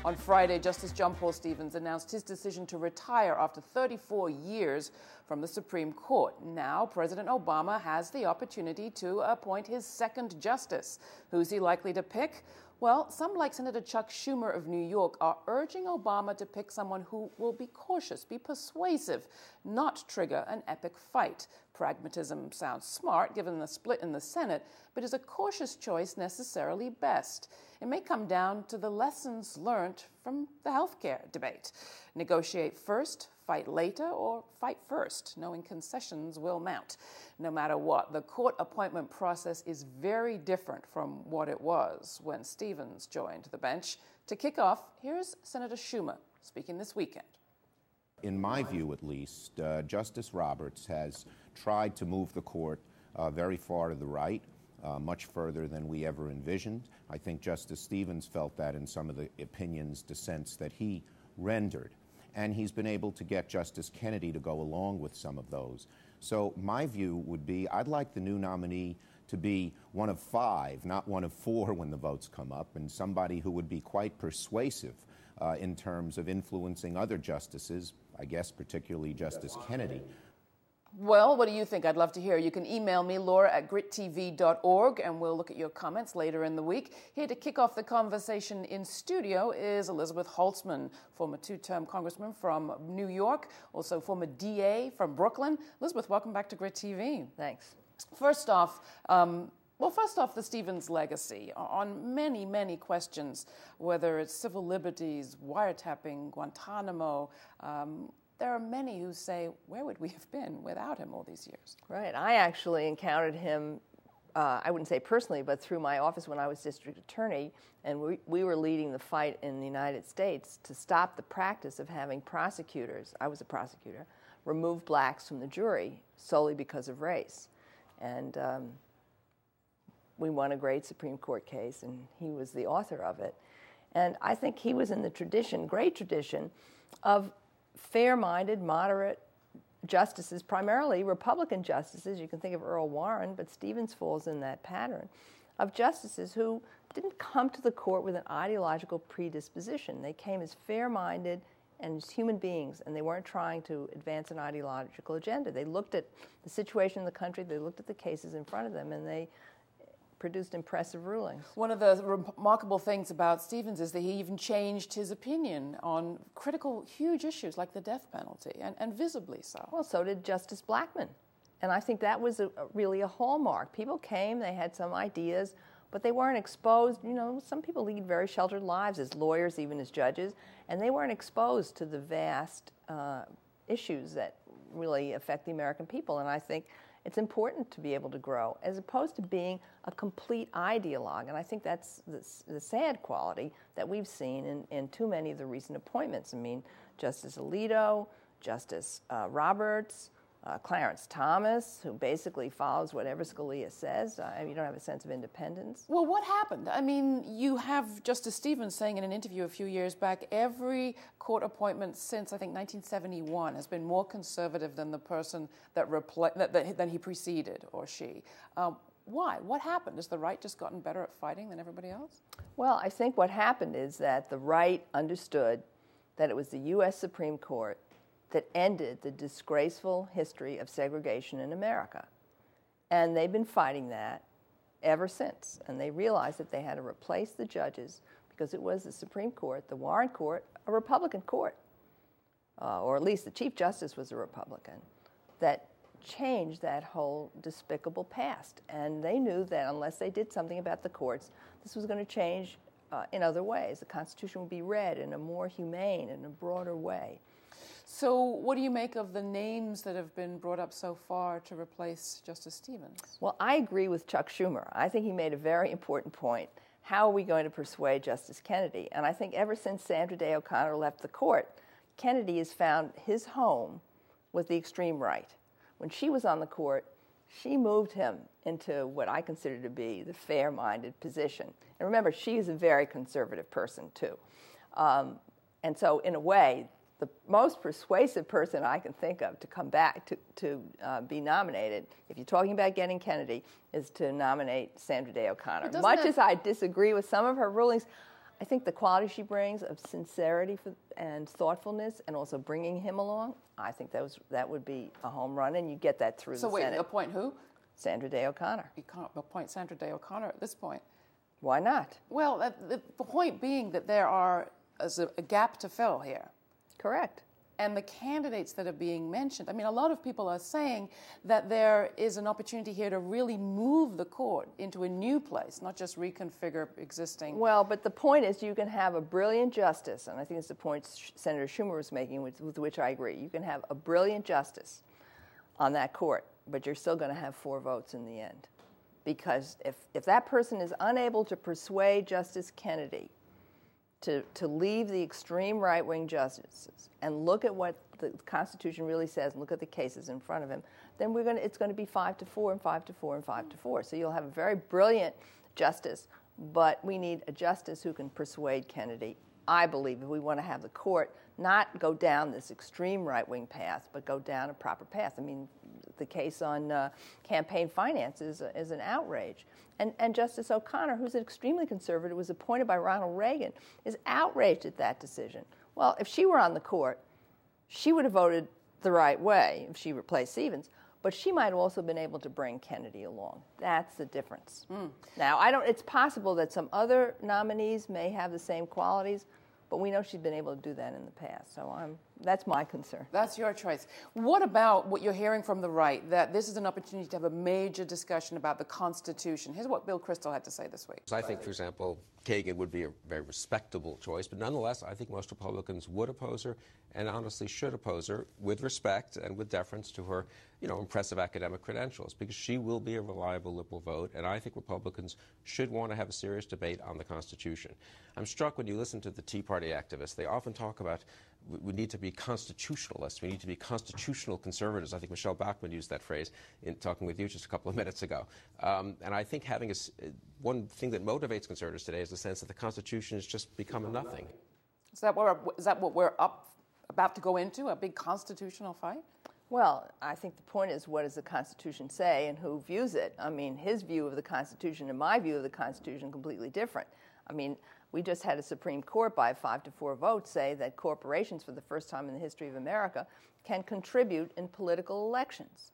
On Friday, Justice John Paul Stevens announced his decision to retire after 34 years from the Supreme Court. Now, President Obama has the opportunity to appoint his second justice. Who's he likely to pick? Well, some, like Senator Chuck Schumer of New York, are urging Obama to pick someone who will be cautious, be persuasive, not trigger an epic fight. Pragmatism sounds smart, given the split in the Senate, but is a cautious choice necessarily best? It may come down to the lessons learned from the healthcare debate. Negotiate first, fight later, or fight first, knowing concessions will mount. No matter what, the court appointment process is very different from what it was when Stevens joined the bench. To kick off, here's Senator Schumer speaking this weekend. In my view, at least, Justice Roberts has tried to move the court very far to the right, much further than we ever envisioned. I think Justice Stevens felt that in some of the opinions, dissents that he rendered. And he's been able to get Justice Kennedy to go along with some of those. So my view would be I'd like the new nominee to be one of 5, not one of 4 when the votes come up, and somebody who would be quite persuasive in terms of influencing other justices, I guess particularly Justice Kennedy. Well, what do you think? I'd love to hear. You can email me, laura@grittv.org, and we'll look at your comments later in the week. Here to kick off the conversation in studio is Elizabeth Holtzman, former 2-term congressman from New York, also former DA from Brooklyn. Elizabeth, welcome back to Grit TV. Thanks. First off, the Stevens legacy. On many, many questions, whether it's civil liberties, wiretapping, Guantanamo, there are many who say, where would we have been without him all these years? Right. I actually encountered him, I wouldn't say personally, but through my office when I was district attorney, and we were leading the fight in the United States to stop the practice of having prosecutors, I was a prosecutor, remove blacks from the jury solely because of race. And we won a great Supreme Court case, and he was the author of it. And I think he was in the tradition, great tradition, of fair-minded, moderate justices, primarily Republican justices. You can think of Earl Warren, but Stevens falls in that pattern, of justices who didn't come to the court with an ideological predisposition. They came as fair-minded and as human beings, and they weren't trying to advance an ideological agenda. They looked at the situation in the country, they looked at the cases in front of them, and they produced impressive rulings. One of the remarkable things about Stevens is that he even changed his opinion on critical, huge issues like the death penalty, and visibly so. Well, so did Justice Blackmun. And I think that was really a hallmark. People came, they had some ideas, but they weren't exposed. You know, some people lead very sheltered lives as lawyers, even as judges, and they weren't exposed to the vast issues that really affect the American people. And I think it's important to be able to grow, as opposed to being a complete ideologue. And I think that's the sad quality that we've seen in too many of the recent appointments. I mean, Justice Alito, Justice Roberts, Clarence Thomas, who basically follows whatever Scalia says. You don't have a sense of independence. Well, what happened? I mean, you have Justice Stevens saying in an interview a few years back, every court appointment since, I think, 1971 has been more conservative than the person than he preceded, or she. Why? What happened? Has the right just gotten better at fighting than everybody else? Well, I think what happened is that the right understood that it was the U.S. Supreme Court that ended the disgraceful history of segregation in America. And they've been fighting that ever since. And they realized that they had to replace the judges because it was the Supreme Court, the Warren Court, a Republican court, or at least the Chief Justice was a Republican, that changed that whole despicable past. And they knew that unless they did something about the courts, this was going to change in other ways. The Constitution would be read in a more humane and a broader way. So what do you make of the names that have been brought up so far to replace Justice Stevens? Well, I agree with Chuck Schumer. I think he made a very important point. How are we going to persuade Justice Kennedy? And I think ever since Sandra Day O'Connor left the court, Kennedy has found his home with the extreme right. When she was on the court, she moved him into what I consider to be the fair-minded position. And remember, she is a very conservative person, too. And so, in a way, the most persuasive person I can think of to come back to be nominated, if you're talking about getting Kennedy, is to nominate Sandra Day O'Connor. Much as I disagree with some of her rulings, I think the quality she brings of sincerity and thoughtfulness, and also bringing him along, I think that would be a home run, and you get that through the Senate. So wait, appoint who? Sandra Day O'Connor. You can't appoint Sandra Day O'Connor at this point. Why not? Well, the point being that there is a gap to fill here. Correct. And the candidates that are being mentioned, I mean, a lot of people are saying that there is an opportunity here to really move the court into a new place, not just reconfigure existing. Well, but the point is you can have a brilliant justice, and I think it's the point Senator Schumer was making, with which I agree. You can have a brilliant justice on that court, but you're still going to have 4 votes in the end. Because if that person is unable to persuade Justice Kennedy to leave the extreme right-wing justices and look at what the Constitution really says and look at the cases in front of him, then it's going to be 5-4 and 5-4 and 5-4. So you'll have a very brilliant justice, but we need a justice who can persuade Kennedy. I believe if we want to have the court not go down this extreme right-wing path, but go down a proper path. I mean, the case on campaign finance is an outrage. And Justice O'Connor, who's extremely conservative, was appointed by Ronald Reagan, is outraged at that decision. Well, if she were on the court, she would have voted the right way if she replaced Stevens, but she might have also been able to bring Kennedy along. That's the difference. Now, it's possible that some other nominees may have the same qualities, but we know she's been able to do that in the past. So that's my concern. That's your choice. What about what you're hearing from the right, that this is an opportunity to have a major discussion about the Constitution? Here's what Bill Kristol had to say this week. I think, for example, Kagan would be a very respectable choice, but nonetheless, I think most Republicans would oppose her, and honestly should oppose her, with respect and with deference to her, impressive academic credentials, because she will be a reliable liberal vote, and I think Republicans should want to have a serious debate on the Constitution. I'm struck when you listen to the Tea Party activists. They often talk about we need to be constitutionalists. We need to be constitutional conservatives. I think Michelle Bachmann used that phrase in talking with you just a couple of minutes ago. And I think having one thing that motivates conservatives today is the sense that the Constitution has just become a nothing. Is that what we're about to go into, a big constitutional fight? Well, I think the point is, what does the Constitution say and who views it? I mean, his view of the Constitution and my view of the Constitution are completely different. I mean, we just had a Supreme Court by a 5-4 vote say that corporations, for the first time in the history of America, can contribute in political elections.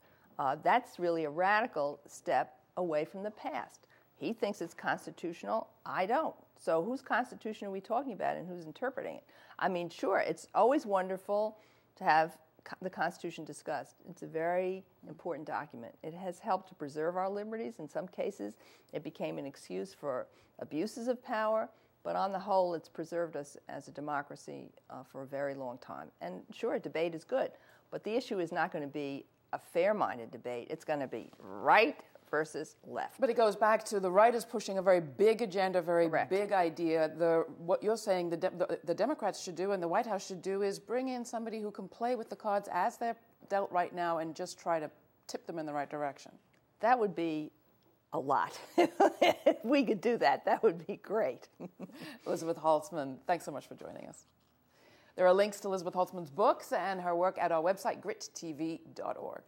That's really a radical step away from the past. He thinks it's constitutional. I don't. So whose Constitution are we talking about and who's interpreting it? I mean, sure, it's always wonderful to have the Constitution discussed. It's a very important document. It has helped to preserve our liberties. In some cases, it became an excuse for abuses of power, but on the whole, it's preserved us as a democracy for a very long time. And sure, debate is good, but the issue is not going to be a fair-minded debate. It's going to be right versus left. But it goes back to the right is pushing a very big agenda, very Correct. Big idea. What you're saying the Democrats should do and the White House should do is bring in somebody who can play with the cards as they're dealt right now and just try to tip them in the right direction. That would be a lot. If we could do that, that would be great. Elizabeth Holtzman, thanks so much for joining us. There are links to Elizabeth Holtzman's books and her work at our website, GRITtv.org.